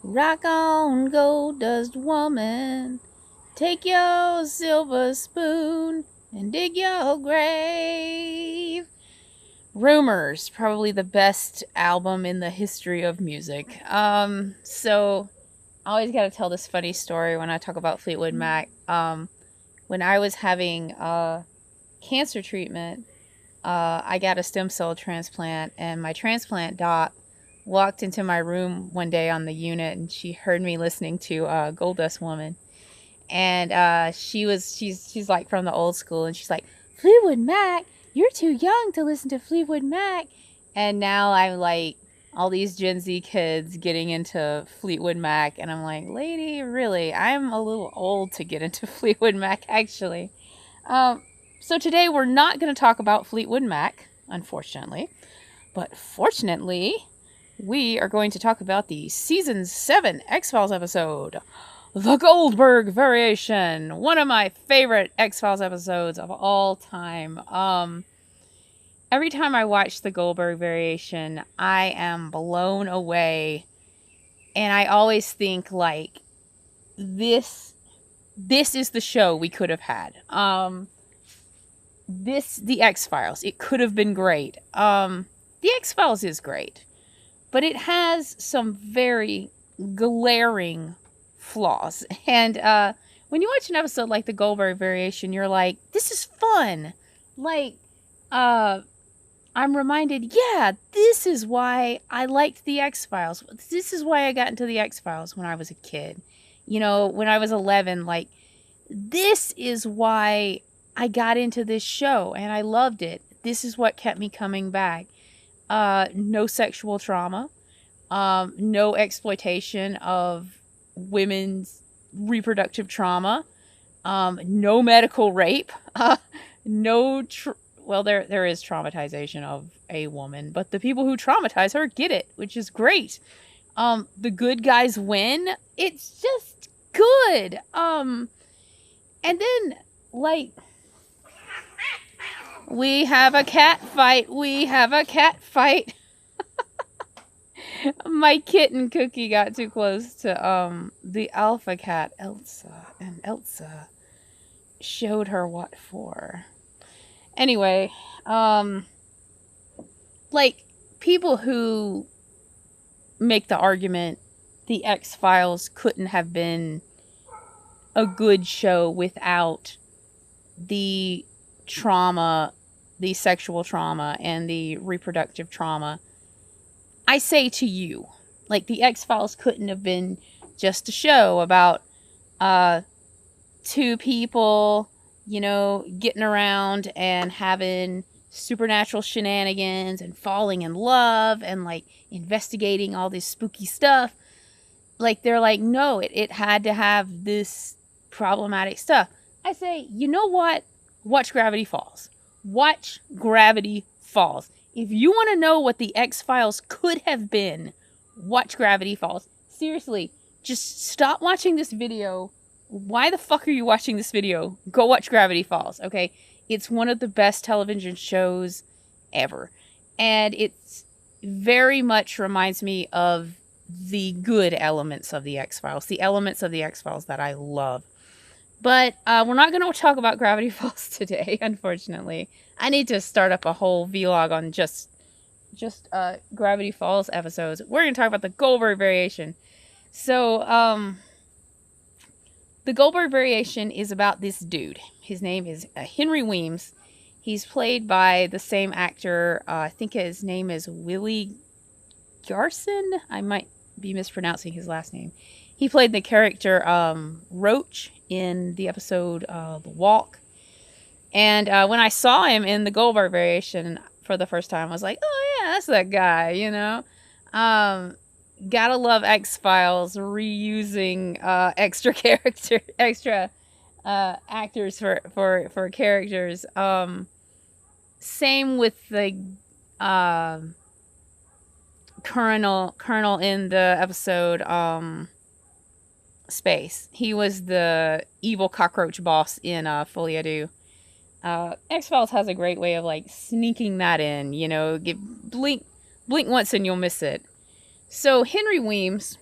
Rock on, gold dust woman. Take your silver spoon and dig your grave. Rumors, probably the best album in the history of music. So I always got to tell this funny story when I talk about Fleetwood Mac. When I was having cancer treatment, I got a stem cell transplant, and my transplant doc walked into my room one day on the unit, and she heard me listening to Gold Dust Woman, and she's like from the old school, and she's like, Fleetwood Mac, you're too young to listen to Fleetwood Mac. And now I'm like all these Gen Z kids getting into Fleetwood Mac, and I'm like, lady, really, I'm a little old to get into Fleetwood Mac, actually. So today we're not going to talk about Fleetwood Mac, unfortunately, but fortunately we are going to talk about the season 7 X-Files episode, The Goldberg Variation, one of my favorite X-Files episodes of all time. Every time I watch The Goldberg Variation, I am blown away, and I always think, like, this is the show we could have had. The X-Files, it could have been great. The X-Files is great, but it has some very glaring flaws. And when you watch an episode like The Goldberg Variation, you're like, this is fun. Like, I'm reminded, yeah, this is why I liked the X-Files. This is why I got into the X-Files when I was a kid. You know, when I was 11, like, this is why I got into this show and I loved it. This is what kept me coming back. No sexual trauma. No exploitation of women's reproductive trauma. No medical rape. Well, there is traumatization of a woman, but the people who traumatize her get it, which is great. The good guys win. It's just good. And then, like, we have a cat fight. My kitten Cookie got too close to the alpha cat Elsa, and Elsa showed her what for. Anyway, like, people who make the argument the X-Files couldn't have been a good show without the trauma, the sexual trauma, and the reproductive trauma, I say to you, like, the X-Files couldn't have been just a show about two people, you know, getting around and having supernatural shenanigans and falling in love and, like, investigating all this spooky stuff. Like, they're like, no, it had to have this problematic stuff. I say, you know what? Watch Gravity Falls. Watch Gravity Falls. If you want to know what the X-Files could have been, watch Gravity Falls. Seriously, just stop watching this video. Why the fuck are you watching this video? Go watch Gravity Falls, okay? It's one of the best television shows ever. And it's very much reminds me of the good elements of the X-Files. The elements of the X-Files that I love. But we're not going to talk about Gravity Falls today, unfortunately. I need to start up a whole vlog on just Gravity Falls episodes. We're going to talk about the Goldberg Variation. So, the Goldberg Variation is about this dude. His name is Henry Weems. He's played by the same actor. I think his name is Willie Garson. I might be mispronouncing his last name. He played the character Roach in the episode The Walk. And when I saw him in the Goldberg Variation for the first time, I was like, oh yeah, that's that guy, you know. Gotta love X-Files reusing extra actors for characters. Same with the Colonel in the episode Space. He was the evil cockroach boss in Folie à Deux. X-Files has a great way of, like, sneaking that in, you know, blink once and you'll miss it. So Henry Weems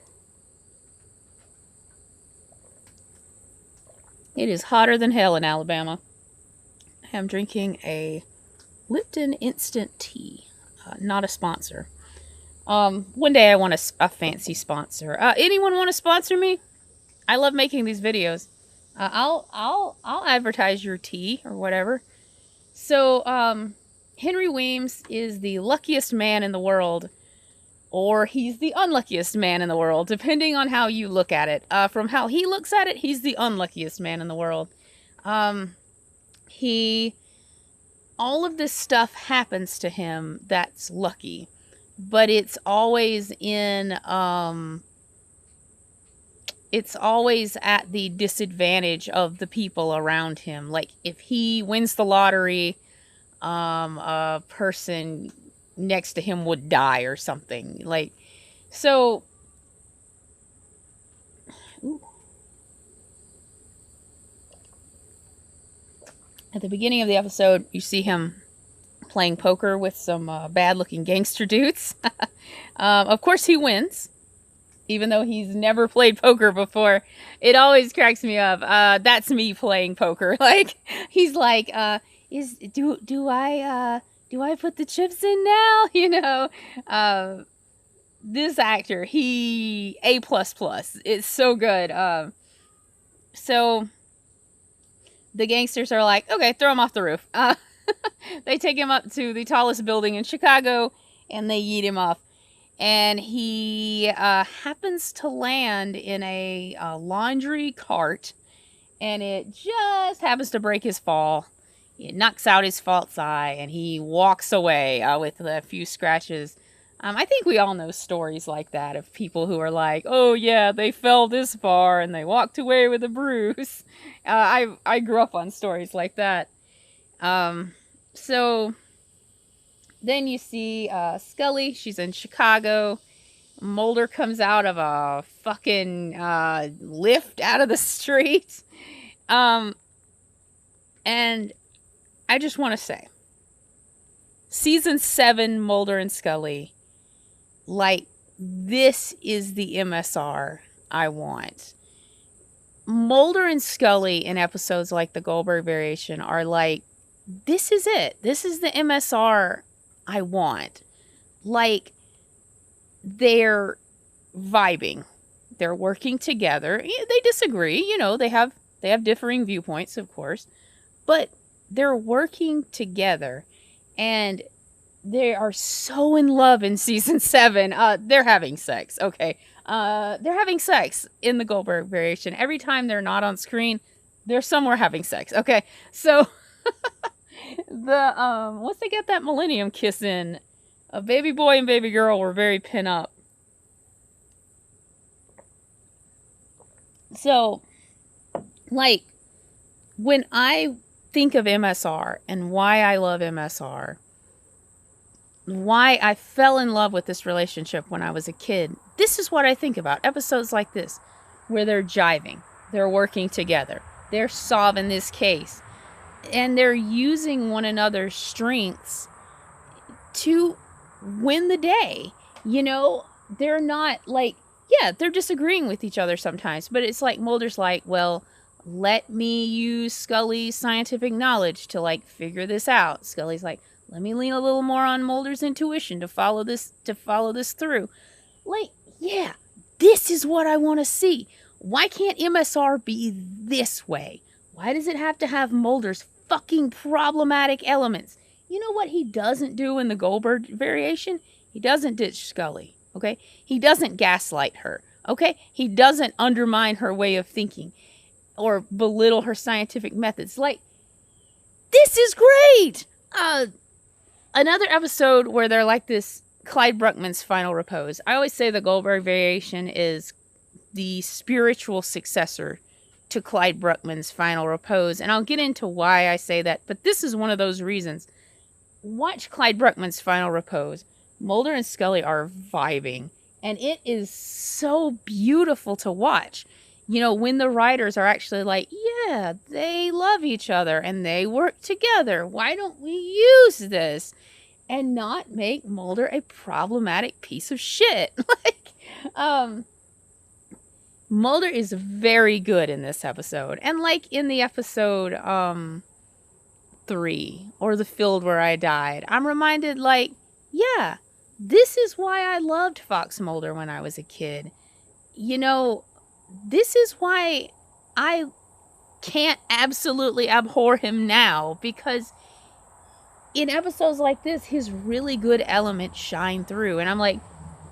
It is hotter than hell in Alabama. I'm drinking a Lipton instant tea. Not a sponsor. One day I want a fancy sponsor. Anyone want to sponsor me? I love making these videos. I'll advertise your tea or whatever. So, Henry Weems is the luckiest man in the world, or he's the unluckiest man in the world, depending on how you look at it. From how he looks at it, he's the unluckiest man in the world. All of this stuff happens to him that's lucky, but it's always at the disadvantage of the people around him. Like, if he wins the lottery, a person next to him would die or something. Like, so... Ooh. At the beginning of the episode, you see him playing poker with some bad-looking gangster dudes. Of course, he wins, even though he's never played poker before. It always cracks me up. That's me playing poker. Like, he's like, do I put the chips in now? You know, this actor, he A++. It's so good. So the gangsters are like, okay, throw him off the roof. They take him up to the tallest building in Chicago, and they yeet him off. And he happens to land in a laundry cart, and it just happens to break his fall. It knocks out his false eye, and he walks away with a few scratches. I think we all know stories like that of people who are like, oh yeah, they fell this far and they walked away with a bruise. I grew up on stories like that. So then you see Scully. She's in Chicago. Mulder comes out of a fucking lift out of the street. And I just want to say, season 7, Mulder and Scully, like, this is the MSR I want. Mulder and Scully in episodes like the Goldberg Variation are like, this is it. This is the MSR I want. Like, they're vibing. They're working together. They disagree. You know, they have differing viewpoints, of course. But they're working together. And they are so in love in season 7. They're having sex. Okay. They're having sex in the Goldberg Variation. Every time they're not on screen, they're somewhere having sex. Okay. So once they get that millennium kiss in, a baby boy and baby girl were very pin up. So, like, when I think of MSR and why I love MSR, why I fell in love with this relationship when I was a kid, this is what I think about. Episodes like this, where they're jiving, they're working together, they're solving this case, and they're using one another's strengths to win the day. You know, they're not like, yeah, they're disagreeing with each other sometimes, but it's like Mulder's like, well, let me use Scully's scientific knowledge to, like, figure this out. Scully's like, let me lean a little more on Mulder's intuition to follow this through. Like, yeah, this is what I want to see. Why can't MSR be this way? Why does it have to have Mulder's fucking problematic elements? You know what he doesn't do in the Goldberg Variation? He doesn't ditch Scully, okay? He doesn't gaslight her, okay? He doesn't undermine her way of thinking or belittle her scientific methods. Like, this is great! Another episode where they're like this, Clyde Bruckman's Final Repose. I always say the Goldberg Variation is the spiritual successor to Clyde Bruckman's Final Repose. And I'll get into why I say that, but this is one of those reasons. Watch Clyde Bruckman's Final Repose. Mulder and Scully are vibing, and it is so beautiful to watch. You know, when the writers are actually like, yeah, they love each other and they work together. Why don't we use this and not make Mulder a problematic piece of shit? Like, Mulder is very good in this episode. And like in the episode 3, or The Field Where I Died, I'm reminded, like, yeah, this is why I loved Fox Mulder when I was a kid. You know, this is why I can't absolutely abhor him now, because in episodes like this, his really good elements shine through. And I'm like,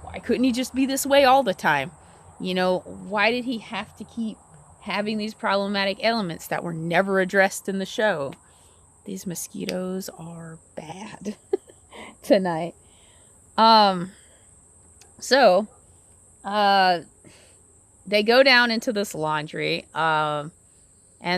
why couldn't he just be this way all the time? You know, why did he have to keep having these problematic elements that were never addressed in the show? These mosquitoes are bad tonight. So, they go down into this laundry, and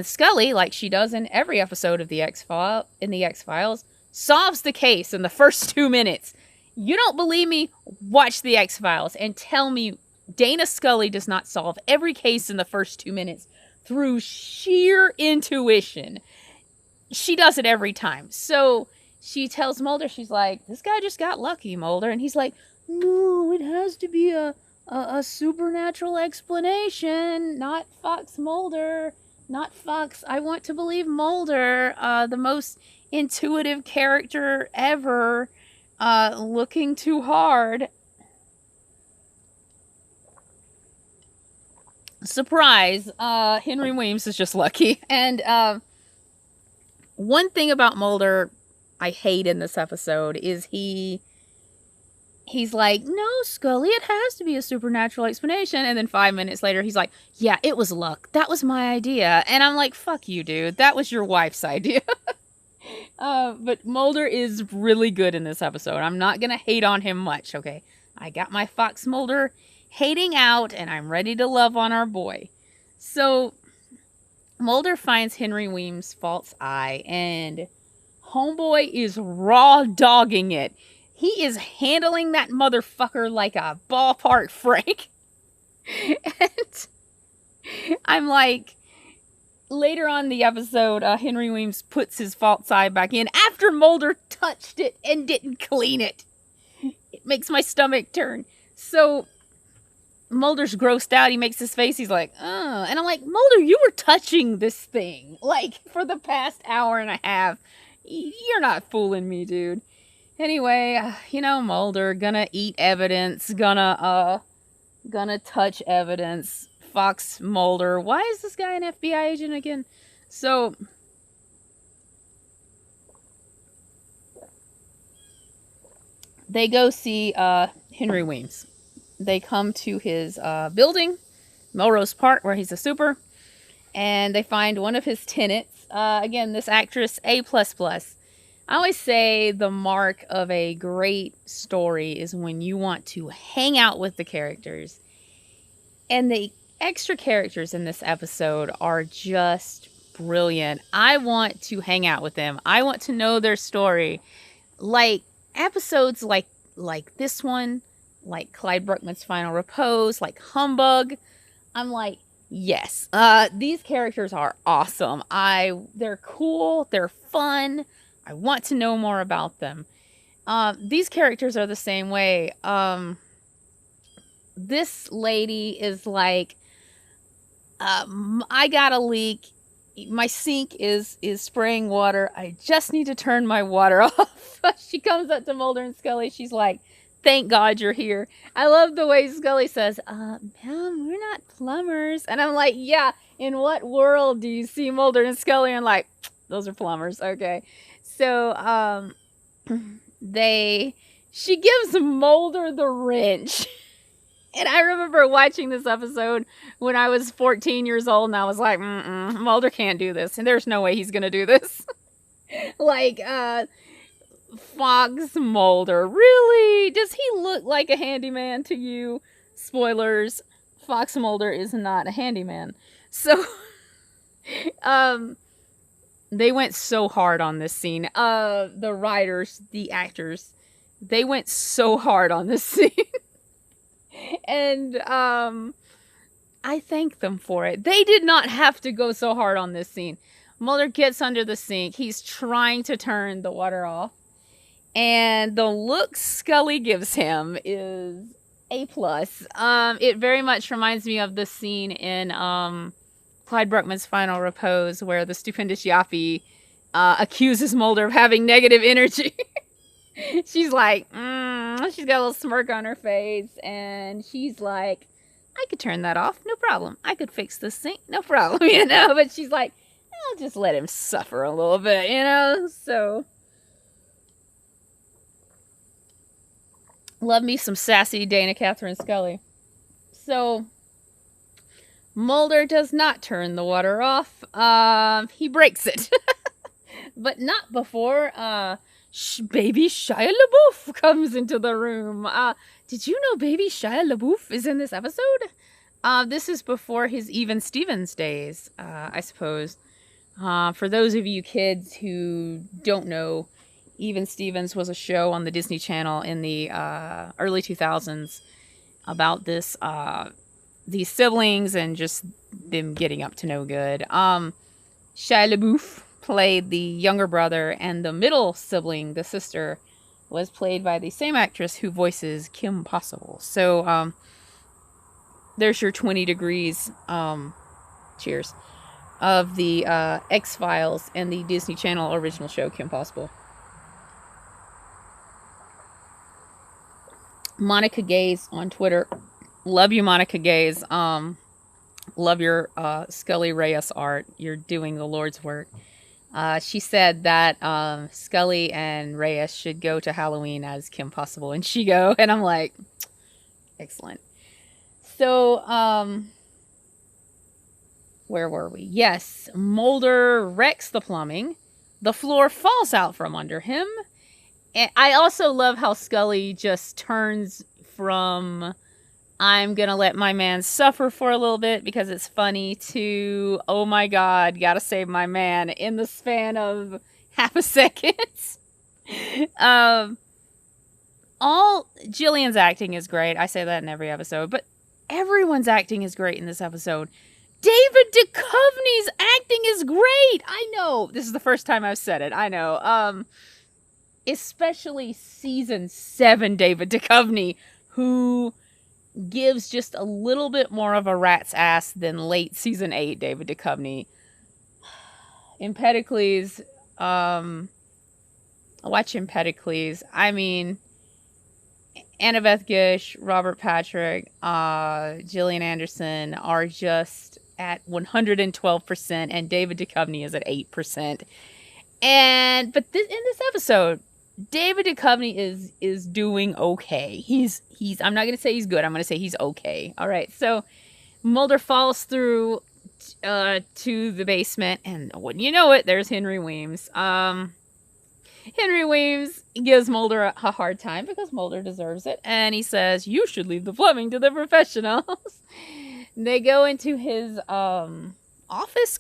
Scully, like she does in every episode of the X-Files, solves the case in the first 2 minutes. You don't believe me? Watch the X-Files and tell me Dana Scully does not solve every case in the first 2 minutes through sheer intuition. She does it every time. So she tells Mulder, she's like, this guy just got lucky, Mulder. And he's like, no, it has to be a supernatural explanation, not Fox Mulder. Not Fox. I want to believe Mulder, the most intuitive character ever, looking too hard. Surprise, Henry Weems is just lucky. And one thing about Mulder I hate in this episode is he's like, no, Scully, it has to be a supernatural explanation. And then 5 minutes later, he's like, yeah, it was luck. That was my idea. And I'm like, fuck you, dude. That was your wife's idea. But Mulder is really good in this episode. I'm not going to hate on him much, okay? I got my Fox Mulder hating out, and I'm ready to love on our boy. So Mulder finds Henry Weems' false eye, and homeboy is raw dogging it. He is handling that motherfucker like a ballpark Frank. And I'm like, later on in the episode, Henry Weems puts his false eye back in after Mulder touched it and didn't clean it. It makes my stomach turn. So Mulder's grossed out. He makes his face. He's like, oh. And I'm like, Mulder, you were touching this thing, like, for the past hour and a half. You're not fooling me, dude. Anyway, you know, Mulder, gonna eat evidence, gonna touch evidence. Fox Mulder. Why is this guy an FBI agent again? So, they go see Henry Weems. They come to his building, Melrose Park, where he's a super, and they find one of his tenants. Again, this actress, A++. I always say the mark of a great story is when you want to hang out with the characters. And the extra characters in this episode are just brilliant. I want to hang out with them. I want to know their story. Like episodes like this one, like Clyde Bruckman's Final Repose, like Humbug. I'm like, yes, these characters are awesome. They're cool. They're fun. I want to know more about them. These characters are the same way. This lady is like, I got a leak. My sink is spraying water. I just need to turn my water off. She comes up to Mulder and Scully. She's like, thank God you're here. I love the way Scully says, ma'am, we're not plumbers. And I'm like, yeah, in what world do you see Mulder and Scully? And like, those are plumbers. Okay. So, she gives Mulder the wrench. And I remember watching this episode when I was 14 years old, and I was like, Mulder can't do this. And there's no way he's going to do this. Like, Fox Mulder. Really? Does he look like a handyman to you? Spoilers. Fox Mulder is not a handyman. So, they went so hard on this scene. The writers, the actors, they went so hard on this scene. And I thank them for it. They did not have to go so hard on this scene. Mulder gets under the sink. He's trying to turn the water off. And the look Scully gives him is A plus. It very much reminds me of the scene in Clyde Bruckman's Final Repose where the stupendous Yappy accuses Mulder of having negative energy. She's like, she's got a little smirk on her face, and she's like, I could turn that off, no problem. I could fix the sink, no problem, but she's like, I'll just let him suffer a little bit, so. Love me some sassy Dana Catherine Scully. So, Mulder does not turn the water off. He breaks it. But not before baby Shia LaBeouf comes into the room. Did you know baby Shia LaBeouf is in this episode? This is before his Even Stevens days, I suppose. For those of you kids who don't know, Even Stevens was a show on the Disney Channel in the early 2000s about these siblings and just them getting up to no good. Shia LaBeouf played the younger brother, and the middle sibling, the sister, was played by the same actress who voices Kim Possible. So there's your 20 degrees, cheers, of the X-Files and the Disney Channel original show Kim Possible. Monica Gaze on Twitter. Love you, Monica Gaze. Love your Scully Reyes art. You're doing the Lord's work. She said that Scully and Reyes should go to Halloween as Kim Possible and Shigo. And I'm like, excellent. So, where were we? Yes, Mulder wrecks the plumbing. The floor falls out from under him. And I also love how Scully just turns from, I'm going to let my man suffer for a little bit because it's funny, to, oh my God, gotta save my man in the span of half a second. Jillian's acting is great. I say that in every episode, but everyone's acting is great in this episode. David Duchovny's acting is great. I know. This is the first time I've said it. I know. Especially season 7 David Duchovny, who gives just a little bit more of a rat's ass than late season 8 David Duchovny. Empedocles, watch Empedocles. I mean, Annabeth Gish, Robert Patrick, Gillian Anderson are just at 112%, and David Duchovny is at 8%. But in this episode, David Duchovny is doing okay. He's I'm not gonna say he's good. I'm gonna say he's okay. All right. So Mulder falls through to the basement, and wouldn't you know it, there's Henry Weems. Henry Weems gives Mulder a hard time because Mulder deserves it, and he says, "You should leave the plumbing to the professionals." They go into his office ?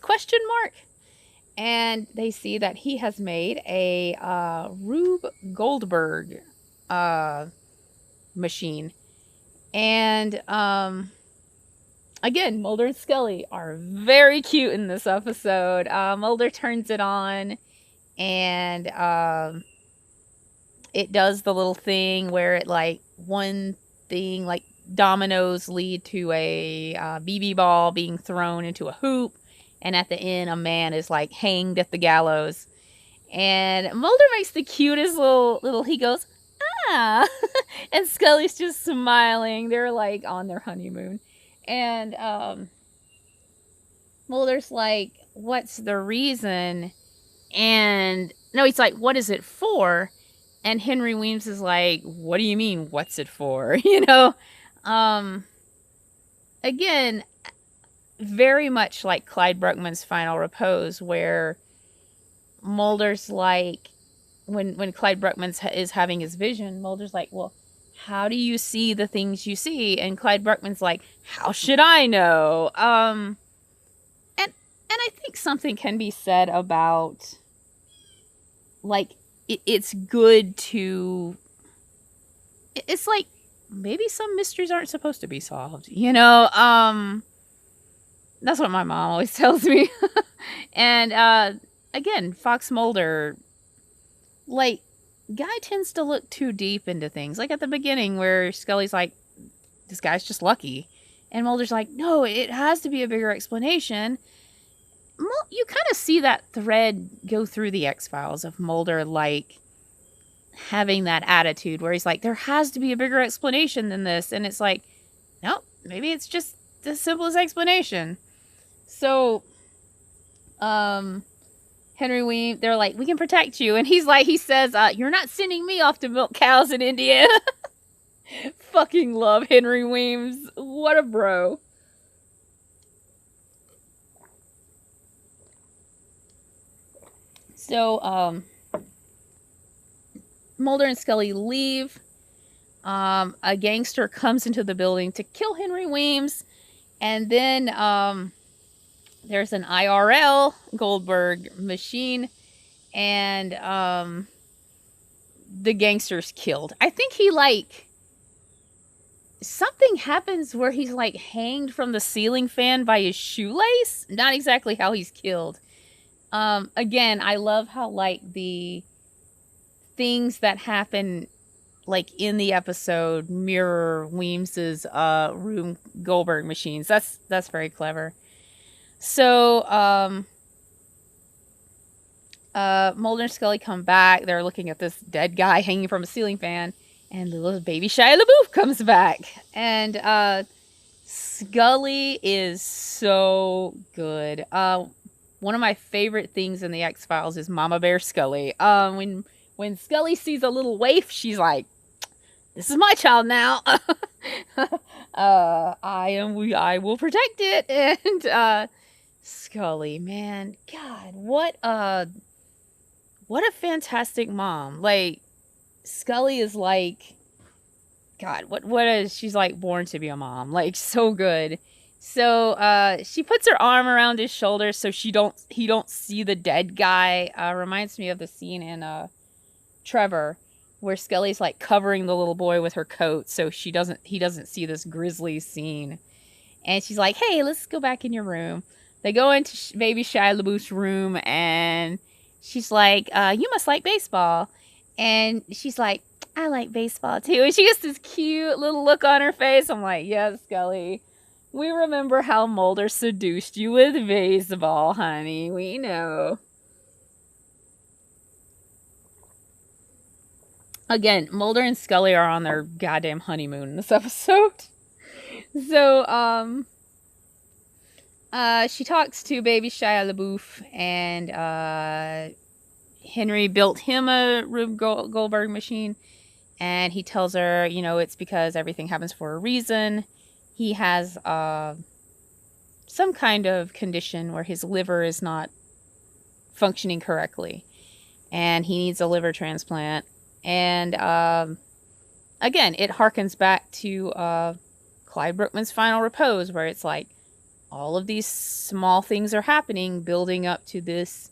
And they see that he has made a Rube Goldberg machine. And again, Mulder and Scully are very cute in this episode. Mulder turns it on, and it does the little thing where it, like, one thing, like dominoes lead to a BB ball being thrown into a hoop. And at the end, a man is, like, hanged at the gallows. And Mulder makes the cutest little he goes, ah! And Scully's just smiling. They're, like, on their honeymoon. And Mulder's like, what's the reason? And, no, he's like, what is it for? And Henry Weems is like, what do you mean, what's it for? Again, very much like Clyde Bruckman's Final Repose, where Mulder's like, when Clyde Bruckman is having his vision, Mulder's like, well, how do you see the things you see? And Clyde Bruckman's like, how should I know? And I think something can be said about, like, it's good to, it's like, maybe some mysteries aren't supposed to be solved, That's what my mom always tells me. And, again, Fox Mulder, like, guy tends to look too deep into things. Like at the beginning where Scully's like, this guy's just lucky. And Mulder's like, no, it has to be a bigger explanation. You kind of see that thread go through the X-Files of Mulder, like, having that attitude where he's like, there has to be a bigger explanation than this. And it's like, nope, maybe it's just the simplest explanation. So, Henry Weems, they're like, we can protect you. And he says, you're not sending me off to milk cows in Indiana. Fucking love Henry Weems. What a bro. So, Mulder and Scully leave. A gangster comes into the building to kill Henry Weems. And then, there's an IRL Goldberg machine. And, the gangster's killed. I think he, like, something happens where he's, like, hanged from the ceiling fan by his shoelace. Not exactly how he's killed. Again, I love how, like, the things that happen, like, in the episode mirror Weems's room Goldberg machines. That's very clever. So, Mulder and Scully come back. They're looking at this dead guy hanging from a ceiling fan, and little baby Shia LaBeouf comes back. And Scully is so good. One of my favorite things in the X-Files is Mama Bear Scully. When Scully sees a little waif, she's like, this is my child now. I will protect it. And Scully, man, God, what a fantastic mom. Like, Scully is like, God, what is, she's like born to be a mom. Like, so good. So, she puts her arm around his shoulder so he don't see the dead guy. Reminds me of the scene in, Trevor, where Scully's like covering the little boy with her coat so he doesn't see this grisly scene. And she's like, hey, let's go back in your room. They go into baby Shia LaBeouf's room, and she's like, you must like baseball. And she's like, I like baseball too. And she gets this cute little look on her face. I'm like, yes, Scully. We remember how Mulder seduced you with baseball, honey. We know. Again, Mulder and Scully are on their goddamn honeymoon in this episode. So, she talks to baby Shia LaBeouf, and, Henry built him a Rube Goldberg machine, and he tells her, you know, it's because everything happens for a reason. He has, some kind of condition where his liver is not functioning correctly, and he needs a liver transplant. And, again, it harkens back to, Clyde Brookman's Final Repose, where it's like, all of these small things are happening, building up to this,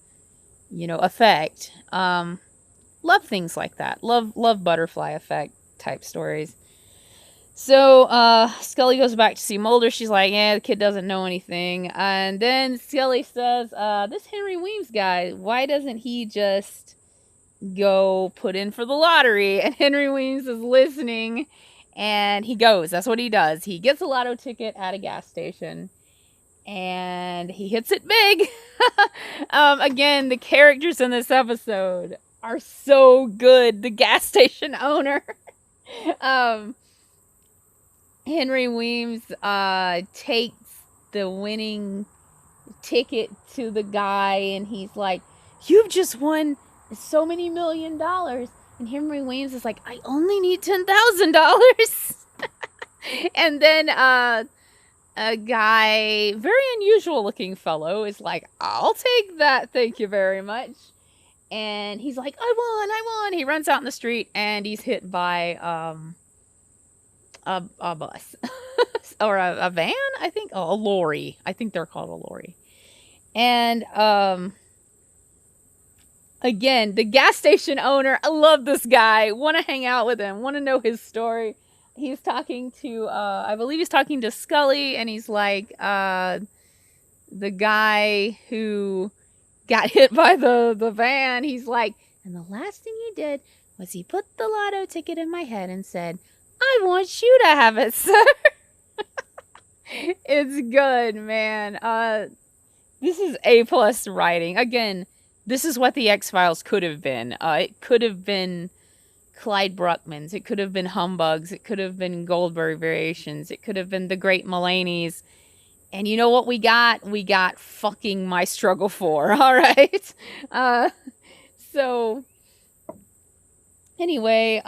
you know, effect. Love things like that. Love butterfly effect type stories. So, Scully goes back to see Mulder. She's like, the kid doesn't know anything. And then Scully says, this Henry Weems guy, why doesn't he just go put in for the lottery? And Henry Weems is listening, and he goes. That's what he does. He gets a lotto ticket at a gas station, and he hits it big. Again, the characters in this episode are so good. The gas station owner. Henry Weems takes the winning ticket to the guy, and he's like, you've just won so many $1 million. And Henry Weems is like, I only need $10,000. And then a guy, very unusual looking fellow, is like, I'll take that, thank you very much. And he's like, I won. He runs out in the street, and he's hit by a bus. Or a van, I think. Oh, a lorry. I think they're called a lorry. And again, the gas station owner, I love this guy. Want to hang out with him. Want to know his story. He's talking to, I believe he's talking to Scully, and he's like, the guy who got hit by the van, he's like, and the last thing he did was he put the lotto ticket in my head and said, I want you to have it, sir. It's good, man. This is A+ writing. Again, this is what the X-Files could have been. It could have been Clyde Bruckman's. It could have been Humbugs. It could have been Goldberg Variations. It could have been The Great Mulaney's. And you know what we got? We got fucking My Struggle For, alright? So, anyway,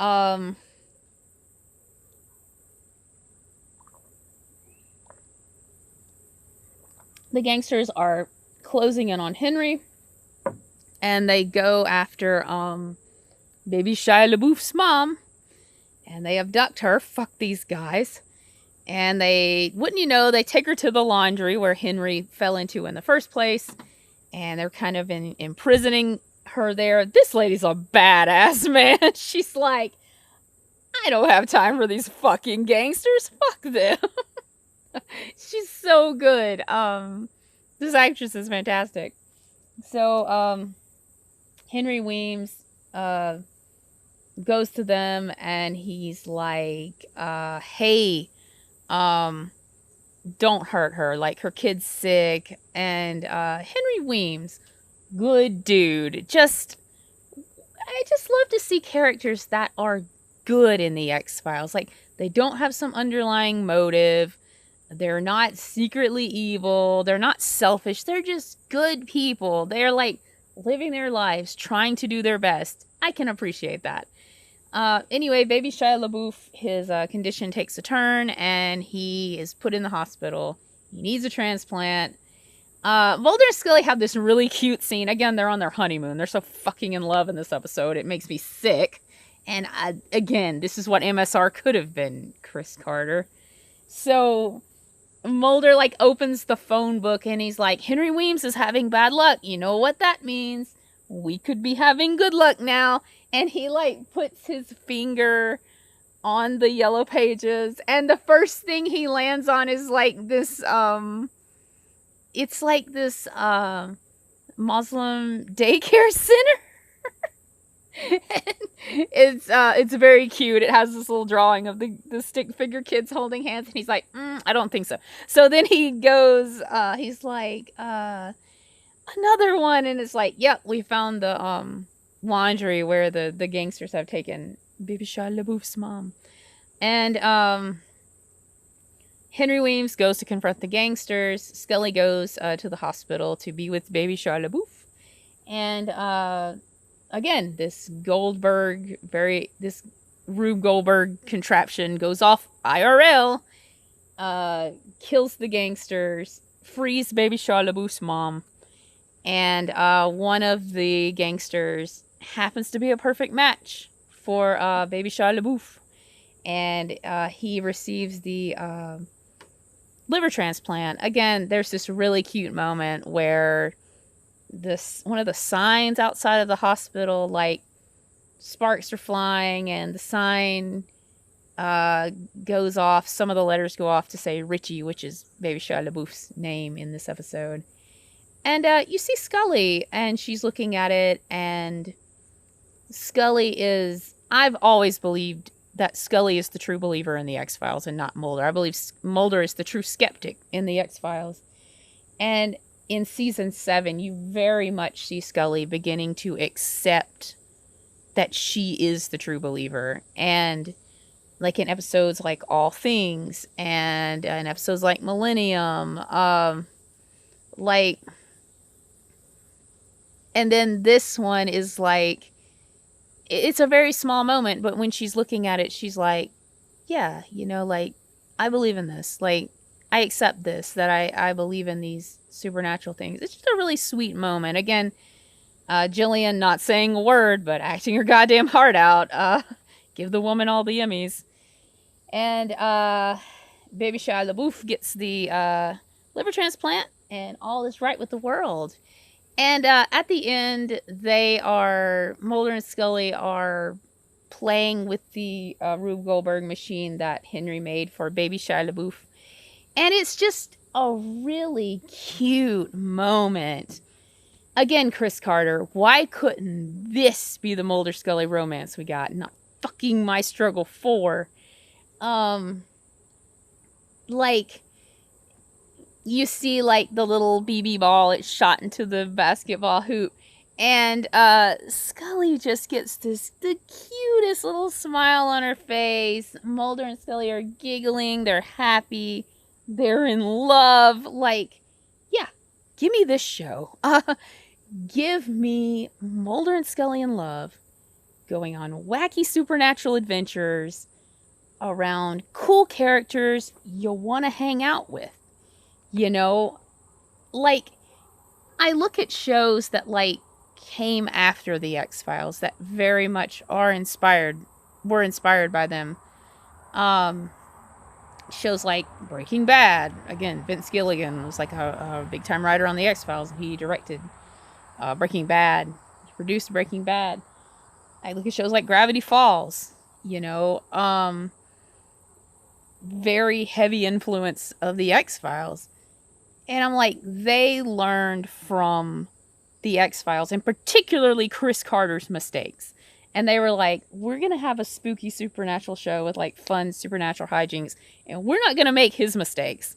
the gangsters are closing in on Henry, and they go after baby Shia LaBeouf's mom, and they abduct her. Fuck these guys. And they, wouldn't you know, they take her to the laundry where Henry fell into in the first place, and they're kind of imprisoning her there. This lady's a badass, man. She's like, I don't have time for these fucking gangsters. Fuck them. She's so good. This actress is fantastic. So, Henry Weems, goes to them and he's like, hey, don't hurt her. Like, her kid's sick. And, Henry Weems, good dude. I just love to see characters that are good in the X-Files. Like, they don't have some underlying motive. They're not secretly evil. They're not selfish. They're just good people. They're like living their lives, trying to do their best. I can appreciate that. Anyway, baby Shia LaBeouf, his condition takes a turn and he is put in the hospital. He needs a transplant. Mulder and Scully have this really cute scene. Again, they're on their honeymoon. They're so fucking in love in this episode. It makes me sick. And again, this is what MSR could have been, Chris Carter. So Mulder like opens the phone book and he's like, Henry Weems is having bad luck. You know what that means? We could be having good luck now. And he like puts his finger on the yellow pages, and the first thing he lands on is like this it's like this Muslim daycare center. It's very cute. It has this little drawing of the stick figure kids holding hands, and he's like, I don't think so. So then he goes, he's like, another one, and it's like, yep, we found the laundry where the gangsters have taken baby Shia LaBeouf's mom. And Henry Weems goes to confront the gangsters. Scully goes to the hospital to be with baby Shia LaBeouf. And again, this Rube Goldberg contraption goes off IRL, kills the gangsters, frees baby Shia LaBeouf's mom, and one of the gangsters happens to be a perfect match for baby Shia LaBeouf, and he receives the liver transplant. Again, there's this really cute moment where one of the signs outside of the hospital, like, sparks are flying, and the sign goes off. Some of the letters go off to say Richie, which is baby Shia LaBeouf's name in this episode. And you see Scully, and she's looking at it, and Scully is... I've always believed that Scully is the true believer in the X-Files and not Mulder. I believe Mulder is the true skeptic in the X-Files. And in season 7, you very much see Scully beginning to accept that she is the true believer. And like in episodes like All Things, and in episodes like Millennium, and then this one is like, it's a very small moment, but when she's looking at it, she's like, yeah, like, I believe in this. Like, I accept this, that I believe in these supernatural things. It's just a really sweet moment. Again, Jillian not saying a word, but acting her goddamn heart out. Give the woman all the Emmys. And baby Shia LaBeouf gets the liver transplant, and all is right with the world. And at the end, Mulder and Scully are playing with the Rube Goldberg machine that Henry made for baby Shia LaBeouf. And it's just a really cute moment. Again, Chris Carter, why couldn't this be the Mulder-Scully romance we got? Not fucking My Struggle 4. Like, you see, like, the little BB ball, it's shot into the basketball hoop. And Scully just gets the cutest little smile on her face. Mulder and Scully are giggling. They're happy. They're in love. Like, yeah, give me this show. Give me Mulder and Scully in love, going on wacky supernatural adventures around cool characters you'll want to hang out with. You know, like, I look at shows that, like, came after the X-Files that very much were inspired by them. Shows like Breaking Bad. Again, Vince Gilligan was like a big time writer on the X-Files. He directed Breaking Bad. He produced Breaking Bad. I look at shows like Gravity Falls. You know, very heavy influence of the X-Files. And I'm like, they learned from the X-Files, and particularly Chris Carter's mistakes. And they were like, we're going to have a spooky supernatural show with, like, fun supernatural hijinks, and we're not going to make his mistakes.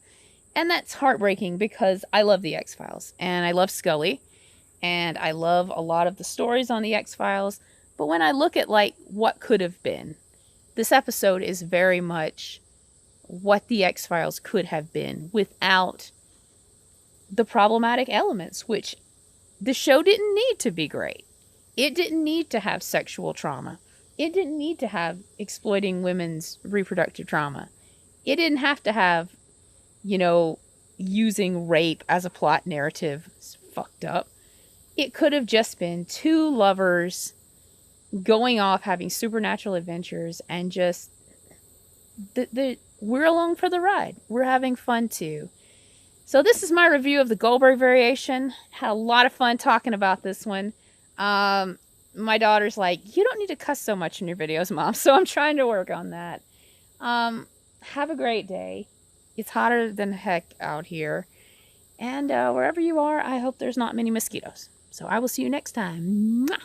And that's heartbreaking because I love the X-Files, and I love Scully, and I love a lot of the stories on the X-Files. But when I look at, like, what could have been, this episode is very much what the X-Files could have been without the problematic elements, which the show didn't need to be great. It didn't need to have sexual trauma. It didn't need to have exploiting women's reproductive trauma. It didn't have to have, you know, using rape as a plot narrative. It's fucked up. It could have just been two lovers going off, having supernatural adventures, and just we're along for the ride. We're having fun too. So this is my review of the Goldberg Variation. Had a lot of fun talking about this one. My daughter's like, you don't need to cuss so much in your videos, Mom. So I'm trying to work on that. Have a great day. It's hotter than heck out here. And wherever you are, I hope there's not many mosquitoes. So I will see you next time. Mwah!